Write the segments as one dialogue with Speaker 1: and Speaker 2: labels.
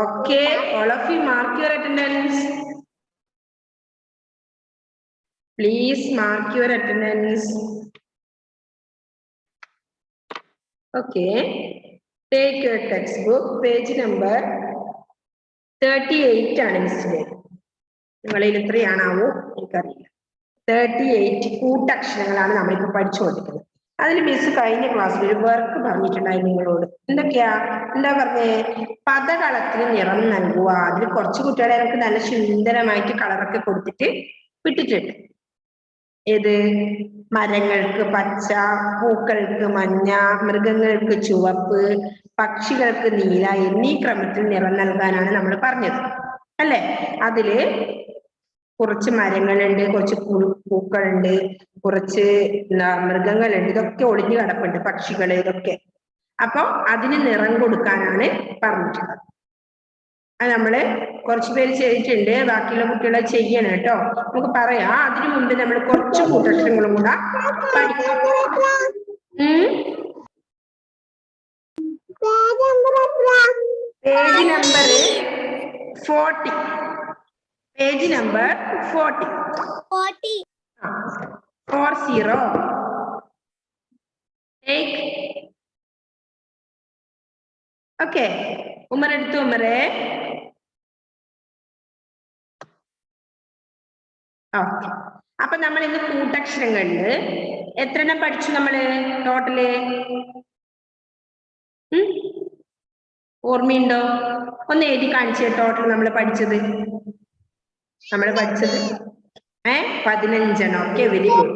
Speaker 1: Okay, all of you mark your attendance. Please mark your attendance. Okay, take your textbook, page number 38 ആണ് മിസ്സിലെ. നിങ്ങളിൽ എത്രയാണാവോ എനിക്കറിയില്ല. 38 കൂട്ടക്ഷരങ്ങളാണ് നമ്മളിപ്പോൾ പഠിച്ചുകൊണ്ടിരിക്കുന്നത്. അതിന് മിസ് കഴിഞ്ഞ ക്ലാസ്സിൽ ഒരു വർക്ക് പറഞ്ഞിട്ടുണ്ടായിരുന്നു നിങ്ങളോട്. എന്തൊക്കെയാ? എന്താ പറഞ്ഞേ? പദകളത്തിന് നിറം നൽകുക. അതിൽ കുറച്ച് കുട്ടികളെ നമുക്ക് നല്ല സുന്ദരമായിട്ട് കളറൊക്കെ കൊടുത്തിട്ട് വിട്ടിട്ടുണ്ട്. ഏത്? മരങ്ങൾക്ക് പച്ച, പൂക്കൾക്ക് മഞ്ഞ, മൃഗങ്ങൾക്ക് ചുവപ്പ്, പക്ഷികൾക്ക് നീല എന്നീ ക്രമത്തിൽ നിറം നൽകാനാണ് നമ്മൾ പറഞ്ഞത് അല്ലെ? അതില് കുറച്ച് മരങ്ങളുണ്ട്, കുറച്ച് പൂക്കളുണ്ട്, കുറച്ച് മൃഗങ്ങളുണ്ട്, ഇതൊക്കെ ഒളിഞ്ഞു കിടപ്പുണ്ട്, പക്ഷികള് ഇതൊക്കെ. അപ്പൊ അതിന് നിറം കൊടുക്കാനാണ് പറഞ്ഞിട്ടുള്ളത്. അത് നമ്മള് കുറച്ചു പേര് ചെയ്തിട്ടുണ്ട്, ബാക്കിയുള്ള കുട്ടികളെ ചെയ്യണം കേട്ടോ. നമുക്ക് പറയാം. അതിനു മുമ്പ് നമ്മൾ കുറച്ച് കൂട്ടക്ഷരങ്ങളും കൂടെ പഠിക്കാം. Page number 40. Page number 40. 40. Take. Okay. Ummer എടുത്തു. ഉമ്മറേ. ഓക്കെ. അപ്പൊ നമ്മൾ ഇന്ന് കൂട്ടക്ഷരങ്ങളില് എത്ര എണ്ണം പഠിച്ചു നമ്മള് ടോട്ടല്? ഓർമ്മയുണ്ടോ? ഒന്ന് എഴുതി കാണിച്ചേ. ടോട്ടൽ നമ്മൾ പഠിച്ചത് 15. Okay, very good.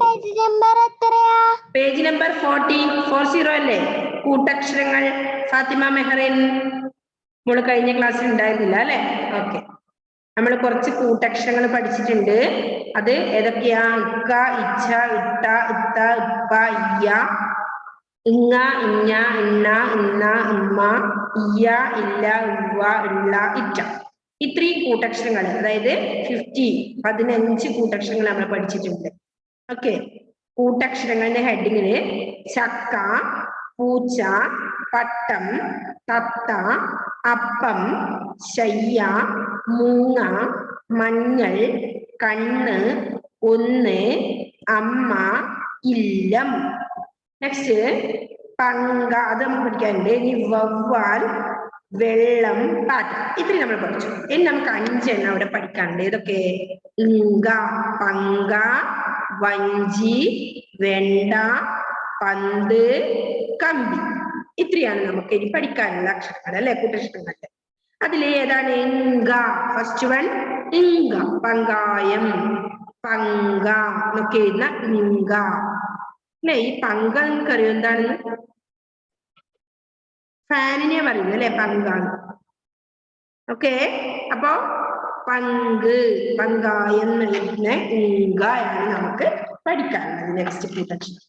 Speaker 1: Page number 40 അല്ലേ? കൂട്ടക്ഷരങ്ങൾ. ഫാത്തിമ മെഹറിൻ മോള് കഴിഞ്ഞ ക്ലാസ്സിൽ ഉണ്ടായിരുന്നില്ല അല്ലെ? ഓക്കെ. നമ്മൾ കുറച്ച് കൂട്ടക്ഷരങ്ങൾ പഠിച്ചിട്ടുണ്ട്. അത് ഏതൊക്കെയാ? ഇക്ക, ഇച്ഛ, ഇട്ട, ഇത്ത, ഇപ്പ, ഇയ്യ, ഇങ്ങ, ഇഞ്ഞ, ഇണ്ണ, ഇന്ന, ഇമ്മ, ഇയ്യ, ഇല്ല, ഉവ്വ, ഇള്ള, ഇറ്റ. ഇത്രയും കൂട്ടക്ഷരങ്ങൾ, അതായത് 15 കൂട്ടക്ഷരങ്ങൾ നമ്മൾ പഠിച്ചിട്ടുണ്ട്. ഓക്കെ. കൂട്ടക്ഷരങ്ങളുടെ ഹെഡിങ്ങില് ചക്ക, പൂച്ച, പട്ടം, തത്ത, അപ്പം, ശയ്യ, മൂങ്ങ, മഞ്ഞൾ, കണ്ണ്, ഒന്ന്, അമ്മ, ഇല്ലം. നെക്സ്റ്റ് പങ്ക, അത് നമുക്ക് പഠിക്കാനുണ്ട്. ഇനി വവ്വാൽ, വെള്ളം, പാട്ട്. ഇത്രയും നമ്മൾ പഠിച്ചു. ഇനി നമുക്ക് 5 എണ്ണം അവിടെ പഠിക്കാനുണ്ട്. ഇതൊക്കെ ഇങ്ക, പങ്ക, വഞ്ചി, വെണ്ട, പന്ത്, കമ്പി. ഇത്രയാണ് നമുക്ക് ഇനി പഠിക്കാനുള്ള അക്ഷരങ്ങൾ അല്ലെ? കൂട്ടക്ഷരങ്ങൾ. അതിലെ ഏതാണ് ഇങ്ക? ഫസ്റ്റ് വൺ ഇങ്ക. പങ്കായം, പങ്ക എന്നൊക്കെ എഴുതുന്ന ഇങ്ക അല്ലെ? ഈ പങ്ക നിങ്ങൾക്കറിയോ എന്താണെന്ന്? ഫാനിനെ പറയുന്നു അല്ലെ? പങ്കാണ്. ഓക്കെ. അപ്പോ പങ്ക്, പങ്കായം എഴുതുന്ന ഇങ്കയാണ് നമുക്ക് പഠിക്കാനുള്ളത്. നെക്സ്റ്റ് കൂട്ടക്ഷരം.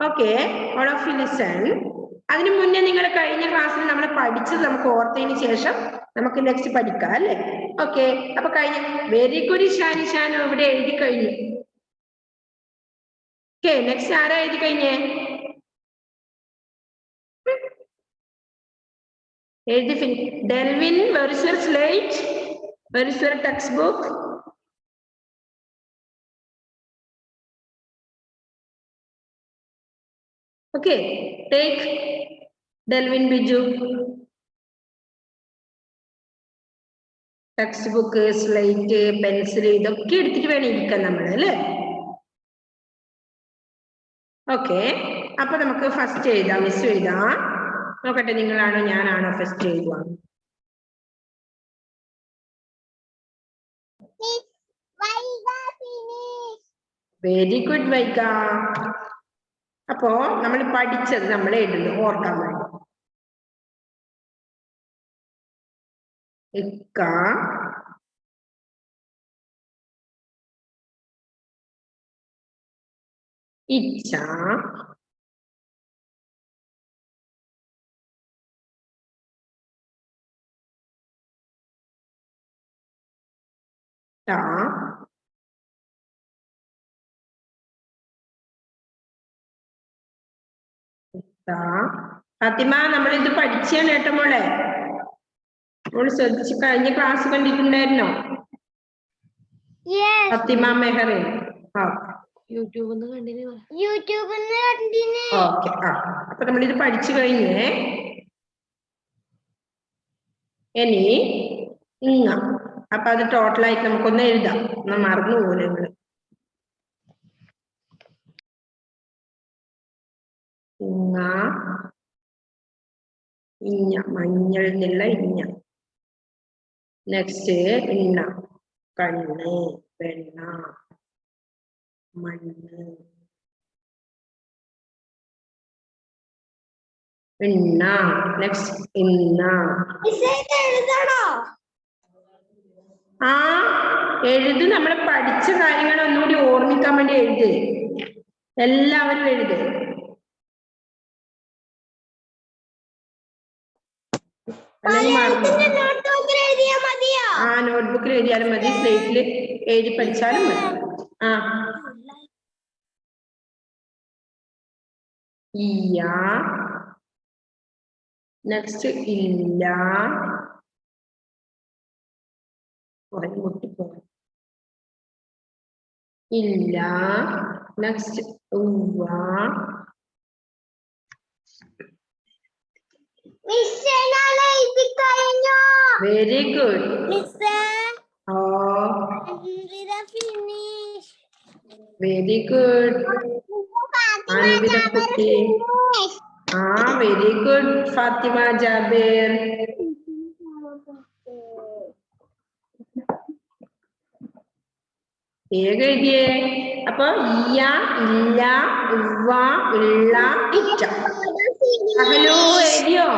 Speaker 1: Okay, all of you listen. അതിനു മുന്നേ നിങ്ങൾ കഴിഞ്ഞ ക്ലാസ്സിൽ നമ്മൾ പഠിച്ചത് നമുക്ക് ഓർത്തതിന് ശേഷം നമുക്ക് നെക്സ്റ്റ് പഠിക്കാം അല്ലെ? ഓക്കെ. അപ്പൊ കഴിഞ്ഞ വെരി ഗുഡ്. ഷാനു ഇവിടെ എഴുതി കഴിഞ്ഞു. ഓക്കെ, നെക്സ്റ്റ് ആരാ എഴുതി കഴിഞ്ഞേ? എഴുതി. Delvin, where is your slate? Where is your textbook? Okay, take Delvin, Biju. Textbook, slate, pencil ഇതൊക്കെ എടുത്തിട്ട് വേണം ഇരിക്കാൻ നമ്മൾ അല്ലേ? ഓക്കെ. അപ്പൊ നമുക്ക് ഫസ്റ്റ് എഴുതാം. മിസ് എഴുതാം. നോക്കട്ടെ, നിങ്ങളാണോ ഞാനാണോ ഫസ്റ്റ് എഴുതുക? വെരി ഗുഡ് വൈക. അപ്പോ നമ്മൾ പഠിച്ചത് നമ്മൾ എഴുതുന്നു ഓർക്കാൻ വേണ്ടി. ഇക്ക, ഇച്ഛ, ഫാത്തിമ, നമ്മൾ ഇത് പഠിച്ചാണ് കേട്ടോ മോളെ. നമ്മൾ ശ്രദ്ധിച്ച് കഴിഞ്ഞ ക്ലാസ് കണ്ടിട്ടുണ്ടായിരുന്നോ? ഫാത്തിമ മെഹറിൻ. ഓക്കെ. അപ്പൊ നമ്മളിത് പഠിച്ചു കഴിഞ്ഞേ. ഇനി ഇങ്ങ. അപ്പൊ അത് ടോട്ടലായിട്ട് നമുക്കൊന്ന് എഴുതാം. ഒന്ന് മറന്നു പോലെ നിങ്ങള്. ഇങ്ങ, ഇഞ്ഞ, മഞ്ഞൾ എന്നുള്ള ഇഞ്ഞ. നെക്സ്റ്റ് ഇണ്ണ, കണ്ണ്, വെണ്ണ, മണ്ണ്, ഇണ്ണ. നെക്സ്റ്റ് ഇന്ന. എഴുത്. നമ്മൾ പഠിച്ച കാര്യങ്ങൾ ഒന്നുകൂടി ഓർമ്മിക്കാൻ വേണ്ടി എഴുത്. എല്ലാവരും എഴുത്. നോട്ട്ബുക്കിൽ എഴുതിയാലും മതി, സ്ലേറ്റിൽ എഴുതി പഠിച്ചാലും മതി. ഇയ്യ. നെക്സ്റ്റ് ഇല്ല. ഇല്ല. നെക്സ്റ്റ് ഉവ്വ. Very good. Very good. Anvitha കുട്ടി. Very good Fathima Jabir. എഴുതിയേ. അപ്പൊ ഇയ, ഇല്ല, ഉവ്വ, ഉള്ള, ഇച്ച. ഹലോ എഴുതിയോ?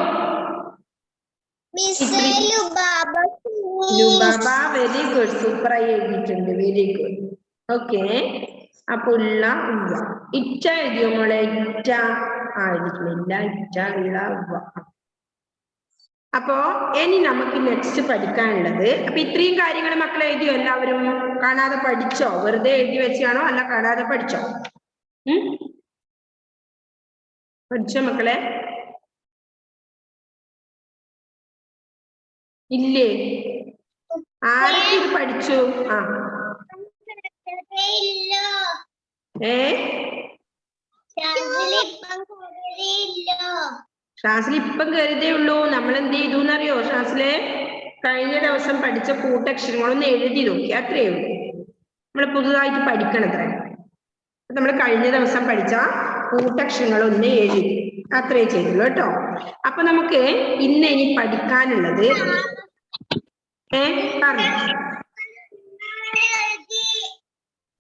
Speaker 1: ലുബാബ. Very good. സൂപ്പറായി എഴുതിയിട്ടുണ്ട്. Very good. ഓക്കെ. അപ്പൊ ഉള്ള, ഉവ്വ. ഇച്ച എഴുതിയോ മോളെ? ഇച്ച എഴുതിയിട്ടില്ല. ഇച്ച, ഉള്ള, ഉവ്വ. അപ്പോ ഇനി നമുക്ക് നെക്സ്റ്റ് പഠിക്കാനുള്ളത്. അപ്പൊ ഇത്രയും കാര്യങ്ങൾ മക്കളെ എഴുതിയോ? എല്ലാവരും കാണാതെ പഠിച്ചോ? വെറുതെ എഴുതി വെച്ചാണോ അല്ല കാണാതെ പഠിച്ചോ? പഠിച്ചോ മക്കളെ? ഇല്ലേ? ആരൊക്കെ ഇത് പഠിച്ചു? ഷാസിൽ ഇപ്പം കരുതേ ഉള്ളൂ. നമ്മൾ എന്ത് ചെയ്തു എന്നറിയോ? ഷാസിലെ കഴിഞ്ഞ ദിവസം പഠിച്ച കൂട്ടക്ഷരങ്ങളൊന്ന് എഴുതി നോക്കി. അത്രയേ ഉള്ളൂ. നമ്മൾ പുതുതായിട്ട് പഠിക്കണത്ര. നമ്മൾ കഴിഞ്ഞ ദിവസം പഠിച്ച കൂട്ടക്ഷരങ്ങളൊന്ന് എഴുതി. അത്രേ ചെയ്തുള്ളൂ കേട്ടോ. അപ്പൊ നമുക്ക് ഇനി പഠിക്കാനുള്ളത് പറഞ്ഞു.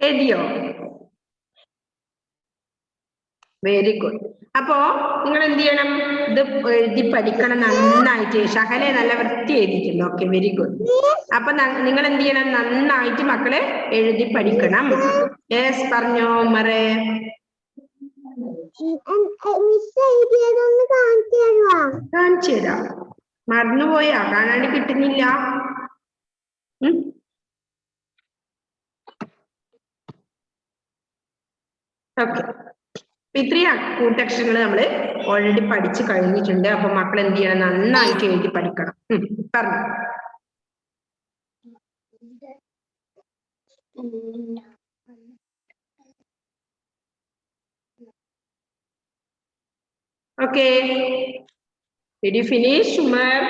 Speaker 1: എഴുതിയോ? Very good. അപ്പോ നിങ്ങൾ എന്ത് ചെയ്യണം? ഇത് എഴുതി പഠിക്കണം നന്നായിട്ട്. ഷഹലെ നല്ല വൃത്തി എഴുതിയിട്ടുണ്ട്. Okay, very good. അപ്പൊ നിങ്ങൾ എന്ത് ചെയ്യണം? നന്നായിട്ട് മക്കള് എഴുതി പഠിക്കണം. യെസ്, പറഞ്ഞോ ഉമ്മറേ. കാണിച്ചു തരാം. മറന്നുപോയാ? കാണാണ്ട് കിട്ടുന്നില്ല. ഓക്കെ. ഇത്രയും കൂട്ടക്ഷരങ്ങൾ നമ്മൾ ഓൾറെഡി പഠിച്ചു കഴിഞ്ഞിട്ടുണ്ട്. അപ്പൊ മക്കൾ എന്ത് ചെയ്യണം? നന്നായിട്ട് എഴുതി പഠിക്കണം. പറഞ്ഞു. Okay, did you finish, Umar?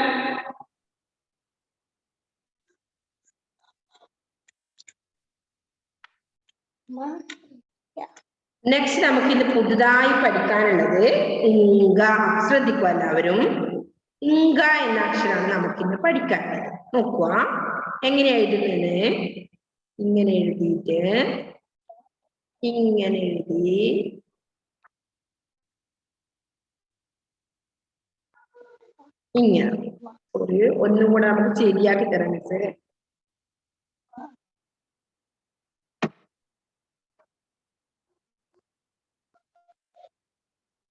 Speaker 1: Next നമുക്ക് ഇത് പുതുതായി പഠിക്കാനുള്ളത് ഇങ്ക. ശ്രദ്ധിക്കുക എല്ലാവരും. ഇങ്ക എന്ന അക്ഷരമാണ് നമുക്കിന്ന് പഠിക്കാനുള്ളത്. നോക്കുക എങ്ങനെ എഴുതുന്നത്. ഇങ്ങനെ എഴുതിയിട്ട് ഇങ്ങനെ എഴുതി ഇങ്ങനെ. ഒന്നും കൂടെ നമുക്ക് ശരിയാക്കി തരാം മിസ്സേ.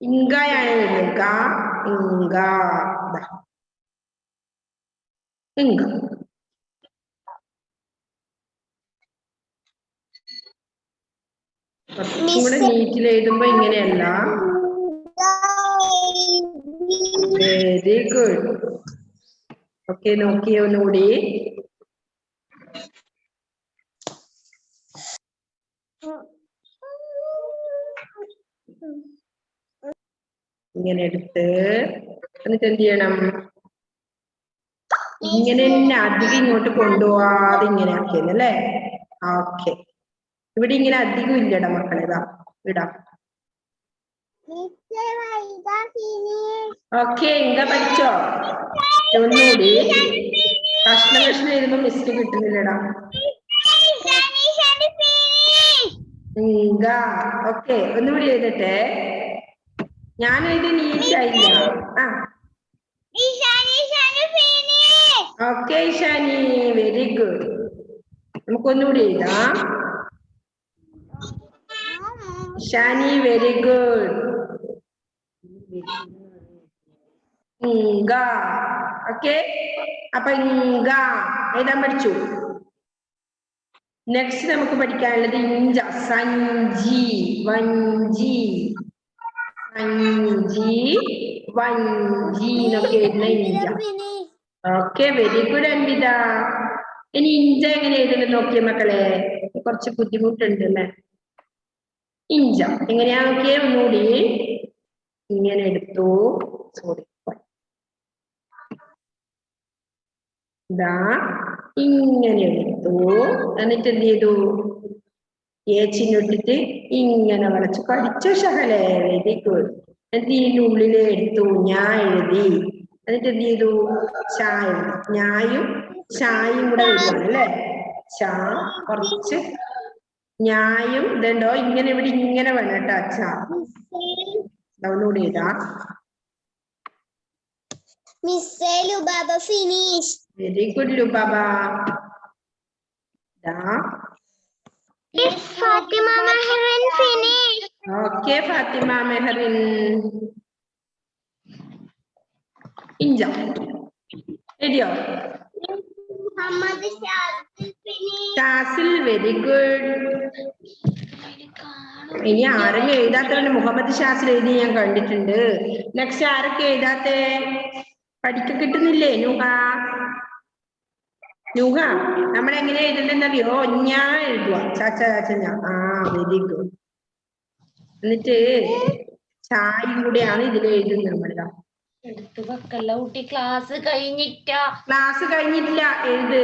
Speaker 1: ഇങ്കയാണ് ഇങ്ക. ഇങ്ക. ഇങ്ക. കുറച്ചുകൂടെ നീറ്റിൽ എഴുതുമ്പോ ഇങ്ങനെയല്ല. Very good. ഓക്കെ, നോക്കിയേ ഒന്നുകൂടി. ഇങ്ങനെ എടുത്ത് എന്നിട്ട് എന്ത് ചെയ്യണം? ഇങ്ങനെ തന്നെ അധികം ഇങ്ങോട്ട് കൊണ്ടുപോവാതെ ഇങ്ങനെ ആക്കിയെന്നല്ലേ? ഓക്കെ, ഇവിടെ ഇങ്ങനെ അധികം ഇല്ലടാ മക്കളെ, ഇതാ ഇടാം. ഓക്കെ, എന്താ പഠിച്ചോ? ഒന്നുകൂടി കഷ്ണം കഷ്ണം എഴുതുമ്പോ മിസ്റ്റ് കിട്ടുന്നില്ലടാ. ഓക്കെ, ഒന്നുകൂടി എഴുതട്ടെ. ഞാൻ എഴുതി നീറ്റായില്ല. Okay Ishani, very good. നമുക്കൊന്നുകൂടി എഴുതാം. Ishani very good. ഓക്കെ, അപ്പൊ എഴുതാൻ പഠിച്ചു. നെക്സ്റ്റ് നമുക്ക് പഠിക്കാനുള്ളത് ഇഞ്ച. സഞ്ചി, വഞ്ചി, സഞ്ചി, വഞ്ചി എന്നൊക്കെ എഴുതുന്ന ഇഞ്ച. Okay, very good Anvitha. ഇനി ഇഞ്ച എങ്ങനെ എഴുതുന്നത് നോക്കിയ മക്കളെ, കുറച്ച് ബുദ്ധിമുട്ടുണ്ട് അല്ലേ? ഇഞ്ച എങ്ങനെയാ നോക്കിയേ ഒന്നുകൂടി. ഇങ്ങനെ എടുത്തു, സോറി, ഇതാ ഇങ്ങനെ എടുത്തു, എന്നിട്ട് എന്ത് ചെയ്തു? ചിഹ്നിട്ടിട്ട് ഇങ്ങനെ വരച്ചു. പഠിച്ചോ ഷഹലെ? Very good. എന്നിട്ട് ഇതിന്റെ ഉള്ളില് എടുത്തു ഞാൻ എഴുതി. എന്നിട്ട് എന്ത് ചെയ്തു? ചാ എഴുതി. ഞായും ചായും കൂടെ വരുവാണ് അല്ലേ? ചാ, കുറച്ച് ഞായും ഇതുണ്ടോ ഇങ്ങനെ ഇവിടെ ഇങ്ങനെ വേണം കേട്ടോ. അച്ഛാ ഡൗൺലോഡ് ചെയ്താ. Very good Lubaba. Okay Fathima Mehrin. ഇഞ്ച എഴുതിയോ? Shazil very good. ഇനി ആരെങ്കിലും എഴുതാത്തവരുടെ മുഹമ്മദ് ഷാസിൽ എഴുതി ഞാൻ കണ്ടിട്ടുണ്ട്. നെക്സ്റ്റ് ആരൊക്കെ എഴുതാത്തേ? പഠിക്ക കിട്ടുന്നില്ലേ നുഹ? നുഹ നമ്മൾ എങ്ങനെ എഴുതണ്ടെന്നറിയോ? ഞാൻ എഴുതുക, ചാച്ച ചാച്ച ഞാൻ. Very good. എന്നിട്ട് ചായയും കൂടെയാണ് ഇതിൽ എഴുതുന്നത്. നമ്മളിതാ
Speaker 2: എടുത്തു വെക്കല്ല കുട്ടി, ക്ലാസ് കഴിഞ്ഞിട്ടില്ല.
Speaker 1: എഴുത്.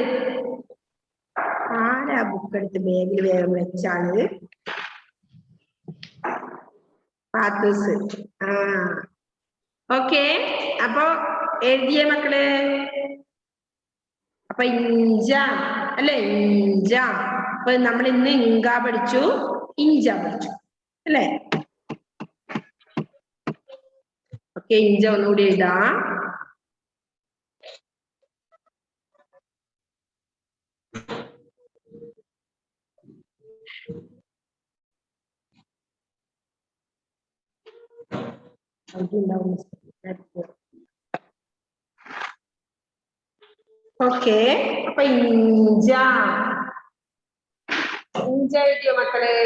Speaker 1: ആരാ ബുക്ക് എടുത്ത് ബാഗിൽ വേഗം വെച്ചാണ്? പാത്തൂസ്. ഓക്കെ, അപ്പൊ എഴുതിയ മക്കളെ. അപ്പൊ ഇഞ്ച അല്ലെ? ഇഞ്ച. അപ്പൊ നമ്മൾ ഇന്ന് ഇങ്ക പഠിച്ചു, ഇഞ്ച പഠിച്ചു അല്ലേ? ഓക്കെ, ഇഞ്ച ഒന്നുകൂടി എഴുതാം. ഓക്കെ, അപ്പൊ ഇഞ്ച എഴുതിയോ മക്കളെ?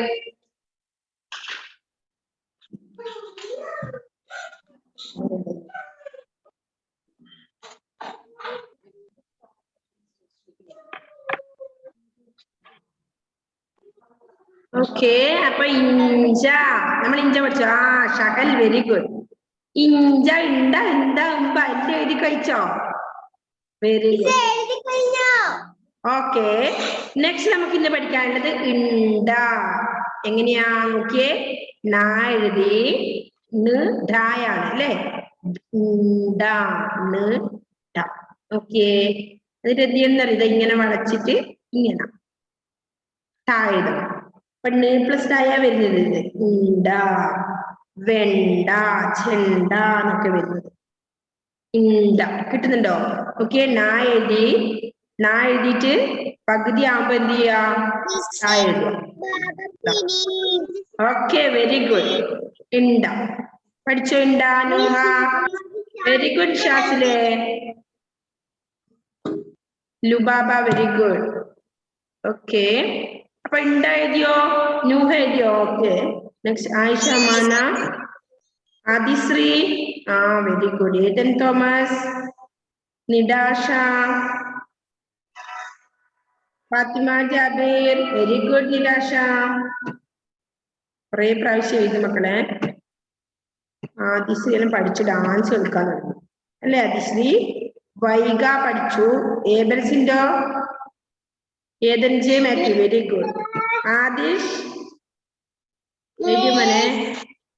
Speaker 1: ഓക്കെ, അപ്പൊ ഇഞ്ച നമ്മൾ ഇഞ്ച പഠിച്ചു. Shahal very good. ഇഞ്ച ഇണ്ട എന്താ എല്ലാം എഴുതി കഴിച്ചോ? Very good. ഓക്കെ, നെക്സ്റ്റ് നമുക്ക് ഇന്ന് പഠിക്കാനുള്ളത് ഇണ്ട. എങ്ങനെയാ നോക്കിയേ? നാ എഴുതി, ായാണ് അല്ലേ? ഓക്കെ, എന്നിട്ട് എന്ത് ചെയ്യുന്ന ഇത് ഇങ്ങനെ വളച്ചിട്ട് ഇങ്ങനെ എഴുതണം. അപ്പൊ പ്ലസ് ആയാ വരുന്നത് ഇത് ഇണ്ട, വെണ്ട, ചെണ്ട എന്നൊക്കെ വരുന്നത്. ഇണ്ട കിട്ടുന്നുണ്ടോ? ഓക്കെ, നാ എഴുതിയിട്ട് പകുതി ആവുമ്പോ എന്ത് ചെയ്യാ? എഴുതുക. Okay, very good. ഇണ്ട പഠിച്ചോ? ഇണ്ട നുഹ. വെരി ഗുഡ് ഷാസിലെ. Lubaba very good. ഓക്കെ, അപ്പൊ ഇണ്ട എഴുതിയോ? നുഹ എഴുതിയോ? Okay, next Ayisha Mana, Adishree. Very good. Ethan Thomas, Nidasha, Fathima Jabir, very good Nidasha. കുറെ പ്രാവശ്യം എഴുതി മക്കളെ. ആദിശ്രീ എല്ലാം പഠിച്ചു ഡാൻസ് കളിക്കാൻ തുടങ്ങി അല്ലേ ആദിശ്രീ? വൈഗ പഠിച്ചു. ഏബൽസിൻഡോ? Ethan J Mathew, very good. Adish മനെ.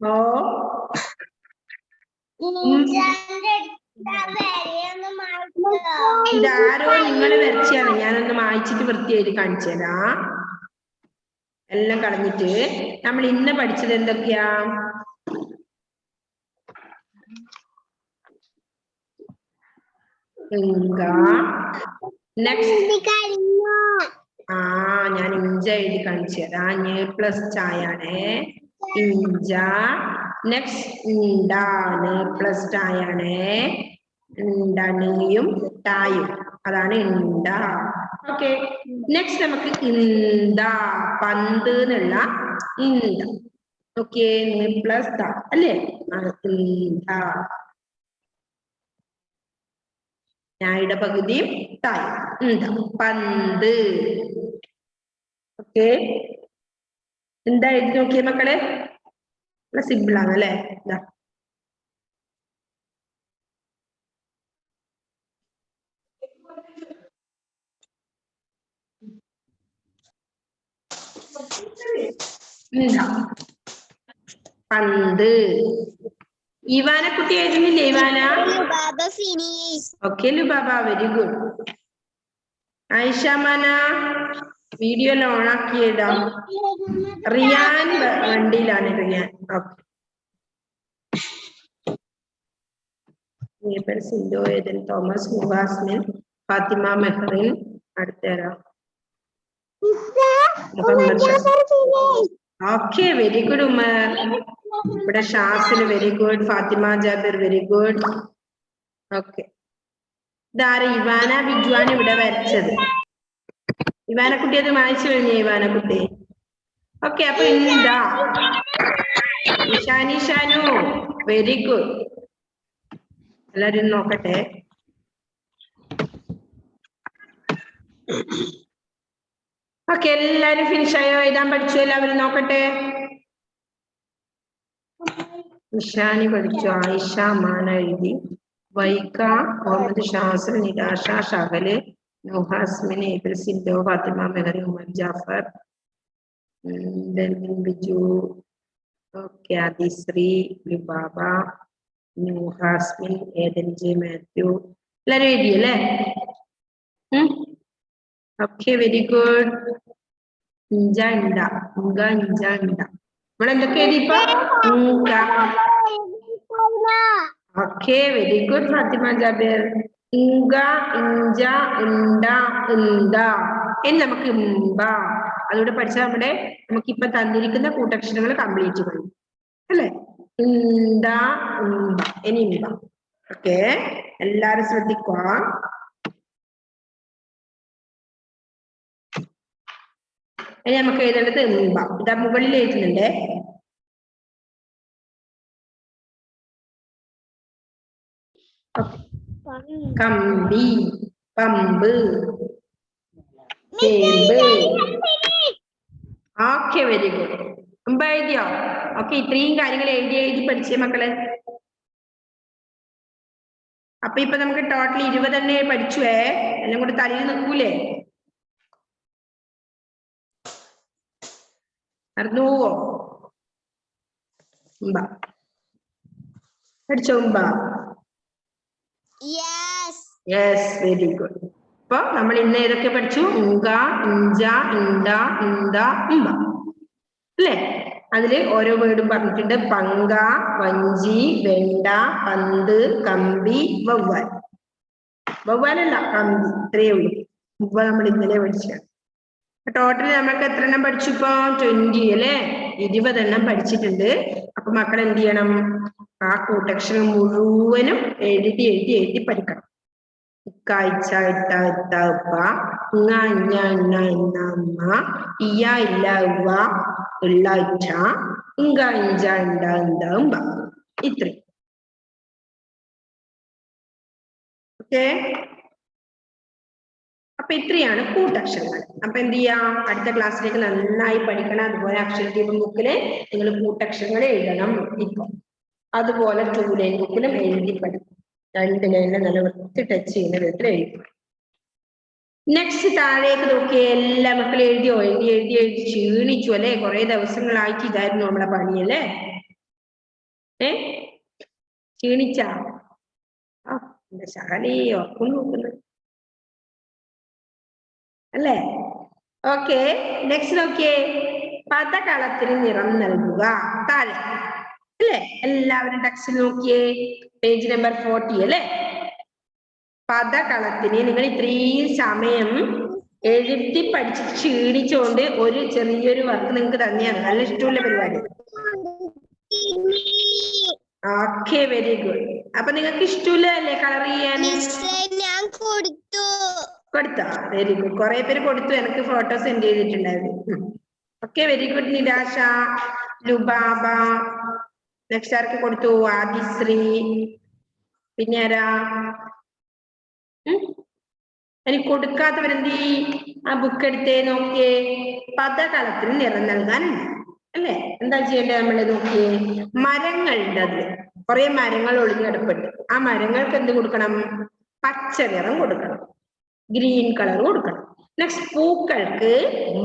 Speaker 1: ഓ ഇതാരോ നിങ്ങൾ വരച്ചാണ്, ഞാനൊന്ന് മായ്ച്ചിട്ട് വൃത്തിയായിട്ട് കാണിച്ചു തരാം. എല്ലാം കളഞ്ഞിട്ട് നമ്മൾ ഇന്ന് പഠിച്ചത് എന്തൊക്കെയാ? ഞാൻ ഇഞ്ച എഴുതി കാണിച്ചു തരാം. പ്ലസ് ചായാണ് ഇഞ്ച. നെക്സ്റ്റ് പ്ലസ് ടായാണ്. യും ടായും, അതാണ് ഇണ്ട. ഓക്കെ, നെക്സ്റ്റ് നമുക്ക് ഇന്ത, പന്ത് എന്നുള്ള ഇന്ത. ഓക്കെ, പ്ലസ് ത അല്ലേ? ഇന്ത. ഞായുടെ പകുതിയും തായും പന്ത്. ഓക്കെ, എന്താ എഴുതി നോക്കിയേ മക്കളെ? സിമ്പിൾ ആണ് അല്ലേ? ഇതാ പന്ത്. ഇവാന കുട്ടി എഴുതുന്നില്ലേ? Ivana. Okay Lubaba, very good. Ayishamana video എല്ലാം ഓണാക്കിയിടാം. റിയാൻ വണ്ടിയിലാണ്. റിയാൻ. ഓക്കെ, സിന്ധു, ഏദൻ തോമസ്, മുഹാസ്മിൻ, ഫാത്തിമ മെഹറിൻ. അടുത്തേരാ ഓക്കെ, വെരി ഗുഡ് ഉമർ. ഇവിടെ Shazil very good. Fathima Jabir very good. Okay, ഇതാര? ഇവാന ബിജുവാണ് ഇവിടെ വരച്ചത്. ഇവാനക്കുട്ടി അത് വായിച്ചു കഴിഞ്ഞ ഇവാനക്കുട്ടി? ഓക്കെ, അപ്പൊ എന്താ ഇഷാനി ഷാനു വെരി ഗുഡ്. എല്ലാരും നോക്കട്ടെ. ഓക്കെ, എല്ലാരും ഫിനിഷ് ആയോ? എഴുതാൻ പഠിച്ചു എല്ലാവരും? നോക്കട്ടെ. ഇഷാനി പഠിച്ചു. ആയിഷ മാന എഴുതി. Vaiga, Muhammad Shazir, Nirasha, Shahal, Nuhasmin, Abel Sindhu, Fathima Mehri, Umar Jafar, Biju. Okay, Adishree, Lubaba, Nuhasmin, Eden J Mathew. എല്ലാരും എഴുതിയല്ലേ? Okay, very good. ഇഞ്ച ഇണ്ട, ഇഞ്ച ഇണ്ട. നമ്മളെന്തൊക്കെ എഴുതിപ്പോ? Okay, very good Fathima Jabir. ഇങ്ക, ഇഞ്ച, ഇണ്ട, ഇന്ത. ഇനി നമുക്ക് ഇമ്പ. അതുകൂടെ പഠിച്ചാൽ നമുക്കിപ്പൊ തന്നിരിക്കുന്ന കൂട്ടക്ഷരങ്ങൾ കംപ്ലീറ്റ് ചെയ്യും അല്ലെ? ഇന്ത, ഇനി ഇമ്പ. ഓക്കെ, എല്ലാരും ശ്രദ്ധിക്കുക. ഇനി നമുക്ക് എഴുതേണ്ടത് ഇമ്പ. ഇതാ മുകളിൽ എഴുതുന്നുണ്ട്. കമ്പി, പമ്പ്, ചേമ്പ്. Okay, very good. മുമ്പ് എഴുതിയോ? ഓക്കെ, ഇത്രയും കാര്യങ്ങൾ എഴുതി പഠിച്ചേ മക്കളെ. അപ്പൊ ഇപ്പൊ നമുക്ക് ടോട്ടൽ 20 തന്നെ പഠിച്ചുവേ. എല്ലാം കൂടി തലയിൽ നിൽക്കൂലേ? മറന്നു പോവോ? പഠിച്ചോ? Yes, very good. അപ്പൊ നമ്മൾ ഇന്ന് ഏതൊക്കെ പഠിച്ചു? ഉങ്ക, ഇഞ്ച, ഇണ്ട, ഇന്ത, ഉമ്പ അല്ലേ? അതില് ഓരോ വേർഡും പറഞ്ഞിട്ടുണ്ട്. പങ്ക, വഞ്ചി, വെണ്ട, പന്ത്, കമ്പി, വവ്വാൽ. വവ്വാലല്ല, കമ്പി. ഇത്രയേ ഉള്ളൂ. ഇപ്പൊ നമ്മൾ ഇന്നലെ പഠിച്ച ടോട്ടൽ നമ്മൾക്ക് എത്ര എണ്ണം പഠിച്ചു? ഇപ്പൊ 20 അല്ലെ? 20 എണ്ണം പഠിച്ചിട്ടുണ്ട്. അപ്പൊ മക്കൾ എന്ത് ചെയ്യണം? ആ കൂട്ടക്ഷരം മുഴുവനും എഴുതി പഠിക്കണം. ഇക്കാഴ്ച, ഇട്ട, ഇത്ത, ഉപ്പ, ഇങ്ങ, ഇഞ്ഞ, ഇണ്ണ, ഇന്ന, അമ്മ, ഇയ, ഇല്ല, ഉവ്വ, ഉള്ള, ഇച്ച, ഇങ്ക, ഇഞ്ച, ഇണ്ട, ഇന്ത, ഉമ്പ. ഇത്രയും. ഓക്കെ. അപ്പൊ ഇത്രയാണ് കൂട്ടക്ഷരങ്ങൾ. അപ്പൊ എന്ത് ചെയ്യാം, അടുത്ത ക്ലാസ്സിലേക്ക് നന്നായി പഠിക്കണം. അതുപോലെ അക്ഷരദീപം ബുക്കില് നിങ്ങൾ കൂട്ടക്ഷരങ്ങൾ എഴുതണം. ഇപ്പൊ അതുപോലെ 2 ലൈൻ ബുക്കിലും എഴുതി പഠിക്കും. 2 ലൈനിൽ നല്ല വൃത്തി ടച്ച് ചെയ്യുന്ന വിധത്തിൽ എഴുതി. നെക്സ്റ്റ് താഴേക്ക് നോക്കിയേ. എല്ലാ മക്കളും എഴുതി എഴുതി ക്ഷീണിച്ചു അല്ലെ? കുറെ ദിവസങ്ങളായിട്ട് ഇതായിരുന്നു നമ്മളെ പണിയല്ലേ? ക്ഷീണിച്ചാ? എന്റെ ശകലി ഉറക്കം നോക്കുന്നു അല്ലേ? ഓക്കെ. നെക്സ്റ്റ് നോക്കിയേ. പദകളത്തിന് നിറം നൽകുക. താഴെ അല്ലേ? എല്ലാവരും ടെക്സ്റ്റ് നോക്കിയേ. പേജ് നമ്പർ 40 അല്ലേ? പദകളത്തിന് നിങ്ങൾ ഇത്രയും സമയം എഴുതി പഠിച്ച് ക്ഷീണിച്ചുകൊണ്ട് ഒരു ചെറിയൊരു വർക്ക് നിങ്ങൾക്ക് തന്നെയാണ്. നല്ല ഇഷ്ടമുള്ള പരിപാടി. Okay, very good. അപ്പൊ നിങ്ങൾക്ക് ഇഷ്ടമില്ല അല്ലേ കളർ ചെയ്യാൻ? കൊടുത്തോ? Very good. കുറെ പേര് കൊടുത്തു, എനിക്ക് ഫോട്ടോ സെൻഡ് ചെയ്തിട്ടുണ്ടായിരുന്നു. Okay, very good. നിരാശ, ലുബാബ, നെക്സ്റ്റ് ആർക്ക് കൊടുത്തു? ആദിശ്രീ, പിന്നെ ആരാ? എനിക്ക് കൊടുക്കാത്തവരെന്തി ആ ബുക്ക് എടുത്തേ നോക്കിയേ. പദകളത്തിന് നിറം നൽകാനുണ്ട് അല്ലേ? എന്താ ചെയ്യേണ്ടത് നമ്മൾ? നോക്കിയേ, മരങ്ങളുണ്ട്. അതിൽ കുറെ മരങ്ങൾ ഒളിഞ്ഞു കിടപ്പുണ്ട്. ആ മരങ്ങൾക്ക് എന്ത് കൊടുക്കണം? പച്ച നിറം കൊടുക്കണം, ഗ്രീൻ കളർ കൊടുക്കണം. നെക്സ്റ്റ് പൂക്കൾക്ക്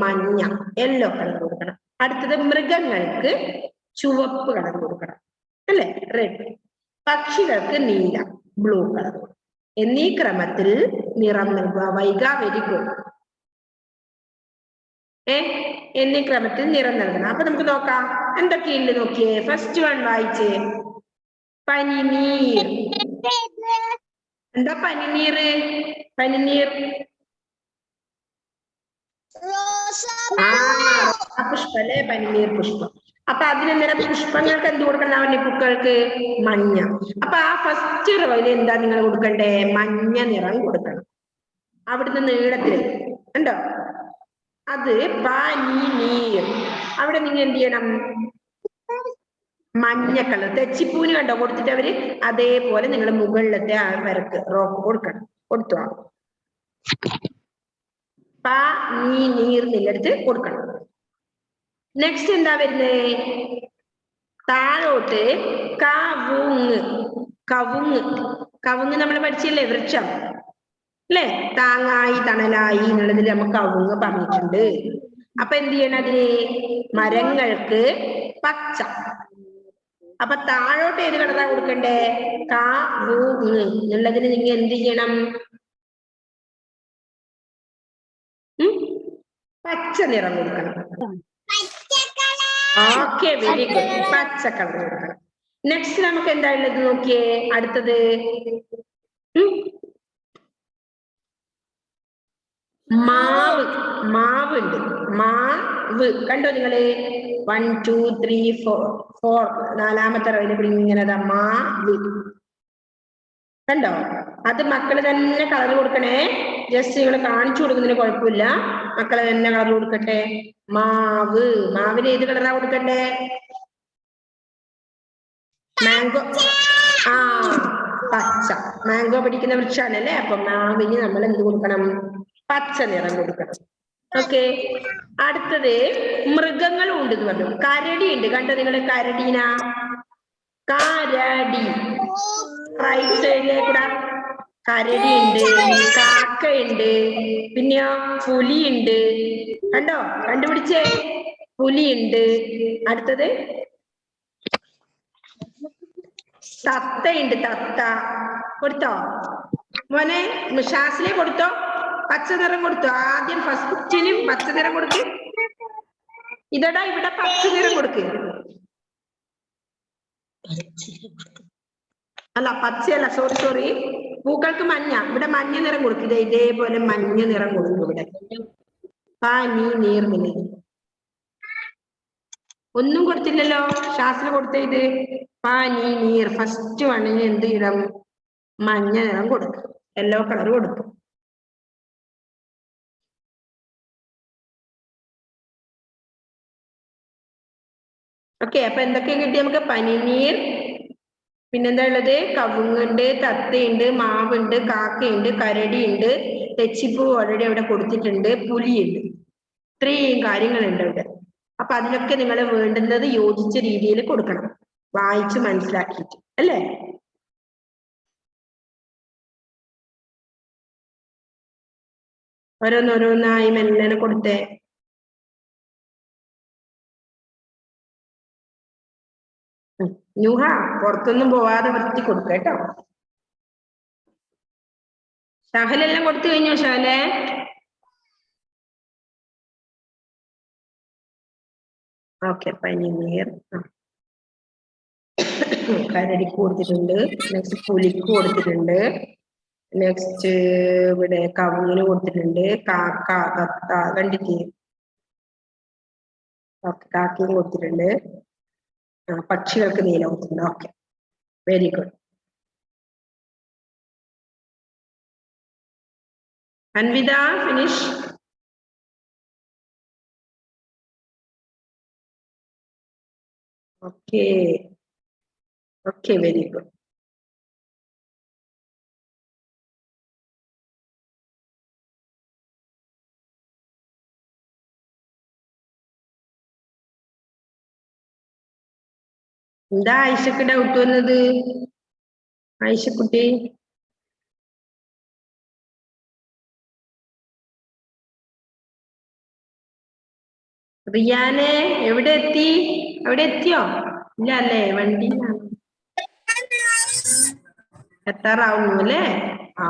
Speaker 1: മഞ്ഞ, യെല്ലോ കളർ കൊടുക്കണം. അടുത്തത് മൃഗങ്ങൾക്ക് ചുവപ്പ് കളർ കൊടുക്കണം അല്ലേ? റെഡ്. പക്ഷികൾക്ക് നീല, ബ്ലൂ കളർ എന്നീ ക്രമത്തിൽ നിറം നൽകുക. Vaiga, very good. എന്നീ ക്രമത്തിൽ നിറം നൽകണം. അപ്പൊ നമുക്ക് നോക്കാം എന്തൊക്കെയുണ്ട് നോക്കിയേ. ഫസ്റ്റ് വൺ വായിച്ചേ. പനിനീർ. എന്താ പനിനീർ? പനിനീർ പുഷ്പം അല്ലേ? പനിനീർ പുഷ്പം. അപ്പൊ അതിനെന്തിനാ പുഷ്പങ്ങൾക്ക് എന്ത് കൊടുക്കണം? പൂക്കൾക്ക് മഞ്ഞ. അപ്പൊ ആ ഫസ്റ്റ് റോയില് എന്താ നിങ്ങൾ കൊടുക്കണ്ടേ? മഞ്ഞ നിറം കൊടുക്കണം. അവിടുന്ന് നീളത്തിൽ ഉണ്ടോ? അത് പനിനീർ. അവിടെ നിങ്ങൾ എന്ത് ചെയ്യണം? മഞ്ഞ കളർ. തെച്ചിപ്പൂവിന് കണ്ടോ കൊടുത്തിട്ട് അവര്? അതേപോലെ നിങ്ങൾ മുകളിലത്തെ ആ വരക്ക് റോക്ക് കൊടുക്കണം. കൊടുത്തോ? പനിനീർ നിന്നെടുത്ത് കൊടുക്കണം. നെക്സ്റ്റ് എന്താ വരുന്നേ? താഴോട്ട് കവുങ്ങ്. കവുങ്ങ്, കവുങ്ങ് നമ്മൾ പഠിച്ചില്ലേ? വൃക്ഷം അല്ലേ? താങ്ങായി തണലായി എന്നുള്ളതിൽ നമുക്ക് കവുങ്ങ് പറഞ്ഞിട്ടുണ്ട്. അപ്പൊ എന്ത് ചെയ്യണം അതിന്? മരങ്ങൾക്ക് പച്ച. അപ്പൊ താഴോട്ട് ഏത് കളറാ കൊടുക്കണ്ടേ? കവുങ്ങ് എന്നുള്ളതിന് നിങ്ങൾ എന്ത് ചെയ്യണം? പച്ച നിറം കൊടുക്കണം. Okay, very good. പച്ച കളർ കൊടുക്കണം. നെക്സ്റ്റ് നമുക്ക് എന്താ ഉള്ളത് നോക്കിയേ. അടുത്തത് മാവ്. മാവ് ഉണ്ട്. മാവ് കണ്ടോ നിങ്ങള്? 1 2 3 4 നാലാമത്തെ റോയില് ഇങ്ങനെ മാവ് കണ്ടോ? അത് മക്കള് തന്നെ കളർ കൊടുക്കണേ. ജസ്റ്റ് നിങ്ങൾ കാണിച്ചു കൊടുക്കുന്നതിന് കുഴപ്പമില്ല. മക്കളെ തന്നെ കളർ കൊടുക്കട്ടെ. മാവ്. മാവിന് ഏത് കളറാ കൊടുക്കണ്ടേ? മാംഗോ. പച്ച. മാംഗോ പിടിക്കുന്ന വൃക്ഷാണല്ലേ? അപ്പൊ മാവിന് നമ്മൾ എന്ത് കൊടുക്കണം? പച്ച നിറം കൊടുക്കണം. ഓക്കെ. അടുത്തത് മൃഗങ്ങളും ഉണ്ട് എന്ന് പറഞ്ഞു. കരടി ഉണ്ട്. കണ്ടോ നിങ്ങള്? കരടീന, കരടി. റൈറ്റ് സൈഡിലേക്കൂടെ കരടി ഉണ്ട്, കാക്കയുണ്ട്, പിന്നെയോ പുലിയുണ്ട്. കണ്ടോ? കണ്ടുപിടിച്ചേ. പുലിയുണ്ട്. അടുത്തത് തത്തയുണ്ട്. തത്ത. കൊടുത്തോ മോനെ? ഷാസിലെ കൊടുത്തോ? പച്ച നിറം കൊടുത്തോ? ആദ്യം ഫസ്റ്റിനും പച്ച നിറം കൊടുക്ക്. ഇതടാ ഇവിടെ പച്ച നിറം കൊടുക്ക്. അല്ല, പച്ചയല്ല, സോറി. പൂക്കൾക്ക് മഞ്ഞ. ഇവിടെ മഞ്ഞ നിറം കൊടുക്കുക. ഇതേപോലെ മഞ്ഞ നിറം കൊടുക്കും. ഇവിടെ പനിനീർ. ഒന്നും കൊടുത്തില്ലല്ലോ. ശാസ്ത്രം കൊടുത്ത ഇത് പനിനീർ. ഫസ്റ്റ് വണ്ണിന് എന്ത് ചെയ്യണം? മഞ്ഞ നിറം കൊടുക്കും, യെല്ലോ കളർ കൊടുക്കും. ഓക്കെ. അപ്പൊ എന്തൊക്കെ കിട്ടി നമുക്ക്? പനിനീർ, പിന്നെന്താ ഉള്ളത്? കവുങ്ങുണ്ട്, തത്തയുണ്ട്, മാവുണ്ട്, കാക്കയുണ്ട്, കരടിയുണ്ട്, തെച്ചിപ്പൂ ഓൾറെഡി അവിടെ കൊടുത്തിട്ടുണ്ട്, പുലിയുണ്ട്. ഇത്രയും കാര്യങ്ങളുണ്ട് ഇവിടെ. അപ്പൊ അതിനൊക്കെ നിങ്ങൾ വേണ്ടുന്നത് യോജിച്ച രീതിയിൽ കൊടുക്കണം, വായിച്ച് മനസ്സിലാക്കിയിട്ട്, അല്ലേ? ഓരോന്നോരോന്നായി മെല്ലനെ കൊടുത്തേ. ന്യൂഹ പുറത്തൊന്നും പോവാതെ വൃത്തി കൊടുക്ക കേട്ടോ. ഷഹലെല്ലാം കൊടുത്തു കഴിഞ്ഞോ ഷഹലെ? ഓക്കെ, പനിനീർ. കരടിക്ക് കൊടുത്തിട്ടുണ്ട്. നെക്സ്റ്റ് പുലിക്ക് കൊടുത്തിട്ടുണ്ട്. നെക്സ്റ്റ് ഇവിടെ കവുങ്ങിന് കൊടുത്തിട്ടുണ്ട്. കാക്ക, തത്ത കണ്ടിട്ട് കാക്കയും കൊടുത്തിട്ടുണ്ട്. പക്ഷികൾക്ക് നീല കൊടുത്തിട്ടുണ്ട്. Okay, very good. Anvitha finish. Okay okay, very good. എന്താ ആയിഷക്ക് ഡൗട്ട് വന്നത്? ആയിഷക്കുട്ടി, റിയാനെ എവിടെ എത്തി? അവിടെ എത്തിയോ? ഇല്ല അല്ലേ? വണ്ടിയിലാണ്. എത്താറാവുന്നു അല്ലേ? ആ,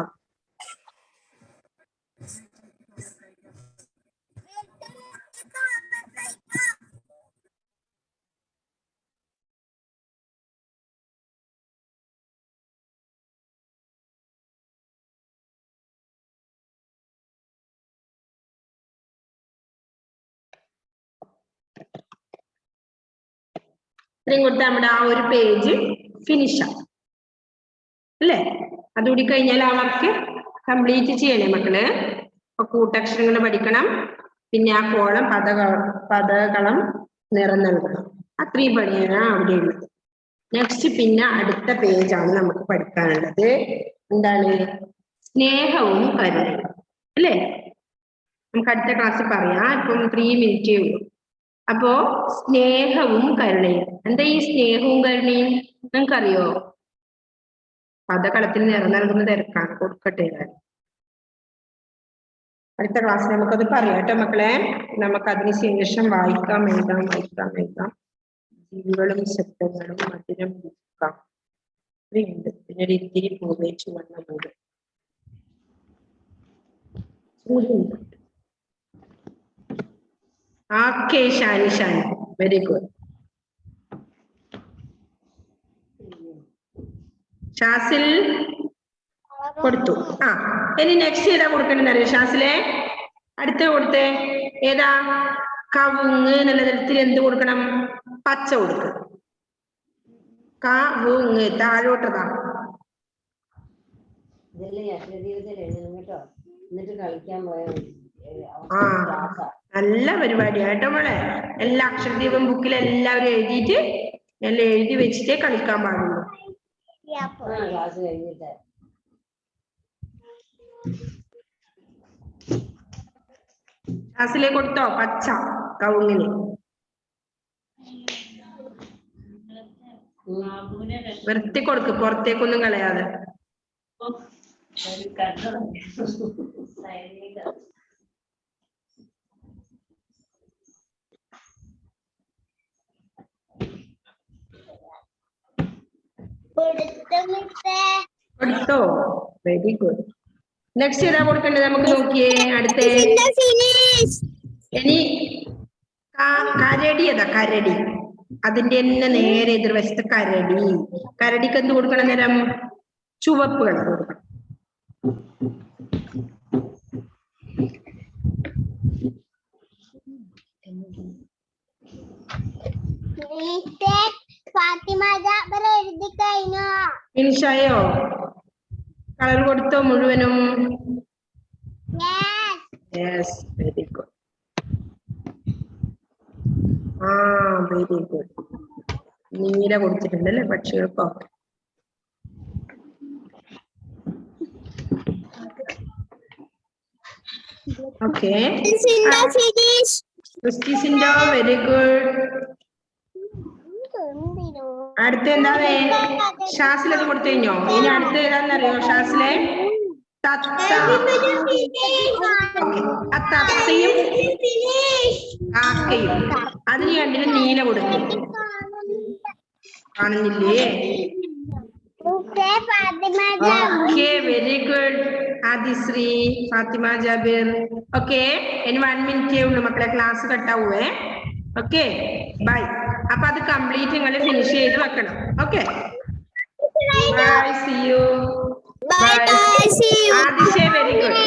Speaker 1: ഇത്രയും കൊടുത്ത് നമ്മുടെ ആ ഒരു പേജ് ഫിനിഷ് ആവും അല്ലേ? അതുകൂടി കഴിഞ്ഞാൽ ആ വർക്ക് കംപ്ലീറ്റ് ചെയ്യണേ മക്കള്. അപ്പൊ കൂട്ടക്ഷരങ്ങൾ പഠിക്കണം, പിന്നെ ആ കോളം പദകളം നിറം നൽകണം. അത്രയും പണിയാണ് അവിടെ ഉള്ളത്. നെക്സ്റ്റ് പിന്നെ അടുത്ത പേജാണ് നമുക്ക് പഠിക്കാനുള്ളത്. എന്താണ്? സ്നേഹവും കരുണയും, അല്ലേ? നമുക്ക് അടുത്ത ക്ലാസ്സിൽ പറയാം. ഇപ്പം 3 മിനിറ്റേ ഉള്ളൂ. അപ്പോ സ്നേഹവും കരുണയും. എന്താ ഈ സ്നേഹവും കരുണയും? നിങ്ങൾക്കറിയോ? പദകളത്തിൽ നിറം നൽകുന്ന തിരക്കാണ്. കൊടുക്കട്ടെ, അടുത്ത ക്ലാസ്സിൽ നമുക്കത് പറയാം കേട്ടോ മക്കളെ. നമുക്ക് അതിന് ശേഷം വായിക്കാം, എഴുതാം. ജീവികളും ശബ്ദങ്ങളും മധുരം കൊടുക്കാം. പിന്നെ ഒരു ഇത്തിരി പൂവേച്ചു വന്ന മൂട്. Okay Shani, very good. Shazil കൊടുത്തു. ഇനി നെക്സ്റ്റ് ഏതാ കൊടുക്കണ്ടെന്ന് അറിയോ ഷാസിലെ? അടുത്ത കൊടുത്തേ ഏതാ? കവുങ്ങ് എന്നുള്ള തരത്തിൽ എന്ത് കൊടുക്കണം? പച്ച കൊടുക്കണം. കവുങ്ങ് താഴോട്ടതാ. നല്ല പരിപാടിയാ കേട്ടോ മോളെ. എല്ലാ അക്ഷരദീപം ബുക്കിൽ എല്ലാവരും എഴുതിയിട്ട് എല്ലാം എഴുതി വെച്ചിട്ടേ കളിക്കാൻ പാടുള്ളൂ. ക്ലാസ്സിലേക്ക് കൊടുത്തോ? പച്ച കവുങ്ങിന് വൃത്തി കൊടുക്ക്, പുറത്തേക്കൊന്നും കളയാതെ. കൊടുത്തോ? Very good. നെക്സ്റ്റ് ഏതാ കൊടുക്കേണ്ടത്? നമുക്ക് നോക്കിയേ. അടുത്ത ഇനി കരടി ഏതാ? കരടി. അതിന്റെ തന്നെ നേരെ എതിർവശത്ത് കരടി. കരടിക്ക് എന്ത് കൊടുക്കണം? നേരം ചുവപ്പ് കളർ കൊടുക്കണം. ഫിനിഷായോ? കളർ കൊടുത്തോ മുഴുവനും? Yes, very good. Very good. നീല കൊടുത്തിട്ടുണ്ടല്ലേ പക്ഷികൾക്കോ? Okay.
Speaker 3: Cinta finish.
Speaker 1: Christy Sinda, very good. അടുത്ത എന്താണ് ഷാസിൽ അത് കൊടുത്തു കഴിഞ്ഞോ? ഇനി അടുത്ത ഏതാണെന്നറിയോ ഷാസിലെ? തത്ത. ഓക്കെ, ആ തത്തയും കാക്കയും അതിന് രണ്ടിനും നീല കൊടുക്കും. കാണുന്നില്ലേ? Okay, very good Adishree, Fathima Jabir. Okay, ഇനി 1 മിനിറ്റേ ഉള്ളൂ മക്കളെ, ക്ലാസ് കട്ടാവുവേ. Okay, by. അപ്പൊ അത് കംപ്ലീറ്റ് നിങ്ങൾ ഫിനിഷ് ചെയ്ത് വെക്കണം. Okay, bye, see you.
Speaker 3: Bye bye. See you.
Speaker 1: Adishya, very good.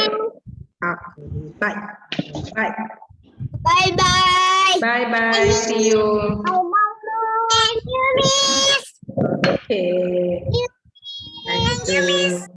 Speaker 1: Bye bye
Speaker 3: Bye bye.
Speaker 1: Bye bye, see you.
Speaker 3: Thank you, Miss.
Speaker 1: Okay,
Speaker 3: Thank you, Miss.